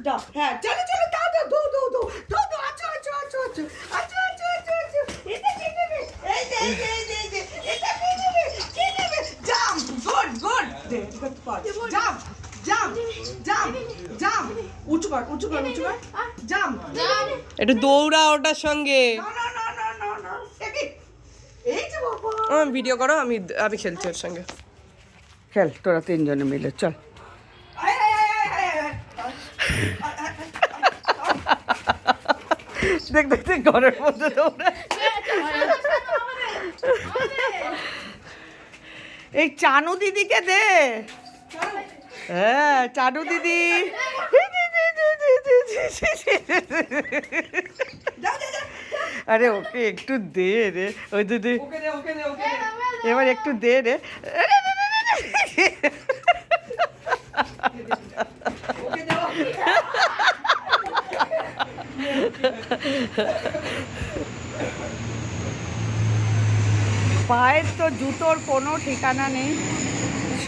দাও হ্যাঁ চলো চলো দাও দাও দো দো দো দো দো আচ্ছা আচ্ছা আচ্ছা আচ্ছা আচ্ছা আচ্ছা আচ্ছা আচ্ছা এটা কে নেবে এই যে এই যে এই যে এই যে এটা কে নেবে jump good good jump jump jump jump উঁচু কর উঁচু কর উঁচু কর জাম্প একটু দৌড়া ওটার সঙ্গে। না না না না না না এই যে বাবা ভিডিও করো, আমি আমি খেলছি ওর সঙ্গে। খেল তোরা তিনজনে মিলে চল দেখ দেখ দেখ ঘরের মধ্যে দৌড়া। এই চানু দিদিকে দে হ্যাঁ চানু দিদি আরে ওকে একটু দে রে ওই দিদি এবার একটু দে রে পায়ের তো জুতোর কোনো ঠিকানা নেই।